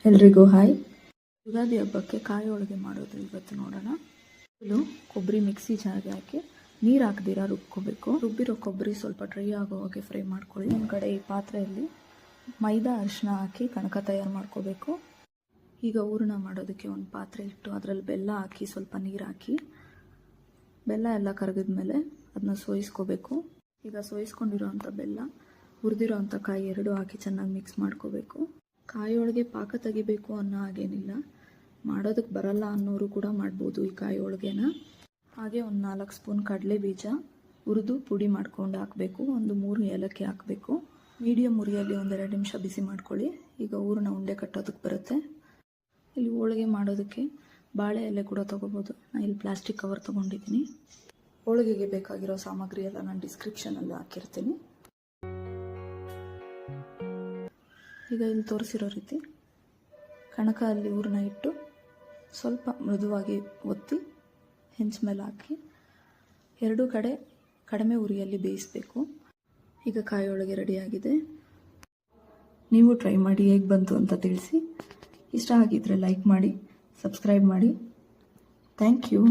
ಎಲ್ರಿಗೂ ಹಾಯ್. ಯುಗಾದಿ ಹಬ್ಬಕ್ಕೆ ಕಾಯಿ ಹೋಳಿಗೆ ಮಾಡೋದು ಇವತ್ತು ನೋಡೋಣ. ಇದು ಕೊಬ್ಬರಿ ಮಿಕ್ಸಿ ಜಾರ್ಗೆ ಹಾಕಿ ನೀರು ಹಾಕ್ದಿರ ರುಬ್ಕೋಬೇಕು. ರುಬ್ಬಿರೋ ಕೊಬ್ಬರಿ ಸ್ವಲ್ಪ ಡ್ರೈ ಆಗೋ ಹಾಗೆ ಫ್ರೈ ಮಾಡ್ಕೊಳ್ಳಿ. ಒಂದು ಕಡೆ ಈ ಪಾತ್ರೆಯಲ್ಲಿ ಮೈದಾ ಅರಿಶಿನ ಹಾಕಿ ಕಣಕ ತಯಾರು ಮಾಡ್ಕೋಬೇಕು. ಈಗ ಹೂರಣ ಮಾಡೋದಕ್ಕೆ ಒಂದು ಪಾತ್ರೆ ಇಟ್ಟು ಅದರಲ್ಲಿ ಬೆಲ್ಲ ಹಾಕಿ ಸ್ವಲ್ಪ ನೀರು ಹಾಕಿ ಬೆಲ್ಲ ಎಲ್ಲ ಕರಗಿದ್ಮೇಲೆ ಅದನ್ನ ಸೋಯಿಸ್ಕೋಬೇಕು. ಈಗ ಸೋಯಿಸ್ಕೊಂಡಿರೋವಂಥ ಬೆಲ್ಲ, ಹುರಿದಿರೋವಂಥ ಕಾಯಿ ಎರಡು ಹಾಕಿ ಚೆನ್ನಾಗಿ ಮಿಕ್ಸ್ ಮಾಡ್ಕೋಬೇಕು. ಕಾಯಿ ಹೋಳಿಗೆ ಪಾಕ ತೆಗಿಬೇಕು ಅನ್ನೋ ಹಾಗೇನಿಲ್ಲ, ಮಾಡೋದಕ್ಕೆ ಬರಲ್ಲ ಅನ್ನೋರು ಕೂಡ ಮಾಡ್ಬೋದು ಈ ಕಾಯಿ ಹೋಳಿಗೆನ. ಹಾಗೆ ಒಂದು 4 ಸ್ಪೂನ್ ಕಡಲೆ ಬೀಜ ಹುರಿದು ಪುಡಿ ಮಾಡ್ಕೊಂಡು ಹಾಕಬೇಕು. ಒಂದು 3 ಏಲಕ್ಕಿ ಹಾಕಬೇಕು. ಮೀಡಿಯಮ್ ಉರಿಯಲ್ಲಿ 1-2 ನಿಮಿಷ ಬಿಸಿ ಮಾಡ್ಕೊಳ್ಳಿ. ಈಗ ಹೂರಣ ಉಂಡೆ ಕಟ್ಟೋದಕ್ಕೆ ಬರುತ್ತೆ. ಇಲ್ಲಿ ಹೋಳಿಗೆ ಮಾಡೋದಕ್ಕೆ ಬಾಳೆ ಎಲೆ ಕೂಡ ತೊಗೋಬೋದು. ನಾನು ಇಲ್ಲಿ ಪ್ಲಾಸ್ಟಿಕ್ ಕವರ್ ತೊಗೊಂಡಿದ್ದೀನಿ. ಹೋಳಿಗೆಗೆ ಬೇಕಾಗಿರೋ ಸಾಮಗ್ರಿ ಎಲ್ಲ ನಾನು ಡಿಸ್ಕ್ರಿಪ್ಷನಲ್ಲಿ ಹಾಕಿರ್ತೀನಿ. ಈಗ ಇಲ್ಲಿ ತೋರಿಸಿರೋ ರೀತಿ ಕಣಕ ಅಲ್ಲಿ ಹೂರಣ ಇಟ್ಟು ಸ್ವಲ್ಪ ಮೃದುವಾಗಿ ಒತ್ತಿ ಹೆಂಚ ಮೇಲೆ ಹಾಕಿ 2 ಕಡೆ ಕಡಿಮೆ ಉರಿಯಲ್ಲಿ ಬೇಯಿಸಬೇಕು. ಈಗ ಕಾಯಿ ಹೋಳಿಗೆ ರೆಡಿಯಾಗಿದೆ. ನೀವು ಟ್ರೈ ಮಾಡಿ ಹೇಗೆ ಬಂತು ಅಂತ ತಿಳಿಸಿ. ಇಷ್ಟ ಆಗಿದ್ರೆ ಲೈಕ್ ಮಾಡಿ, ಸಬ್ಸ್ಕ್ರೈಬ್ ಮಾಡಿ. Thank you.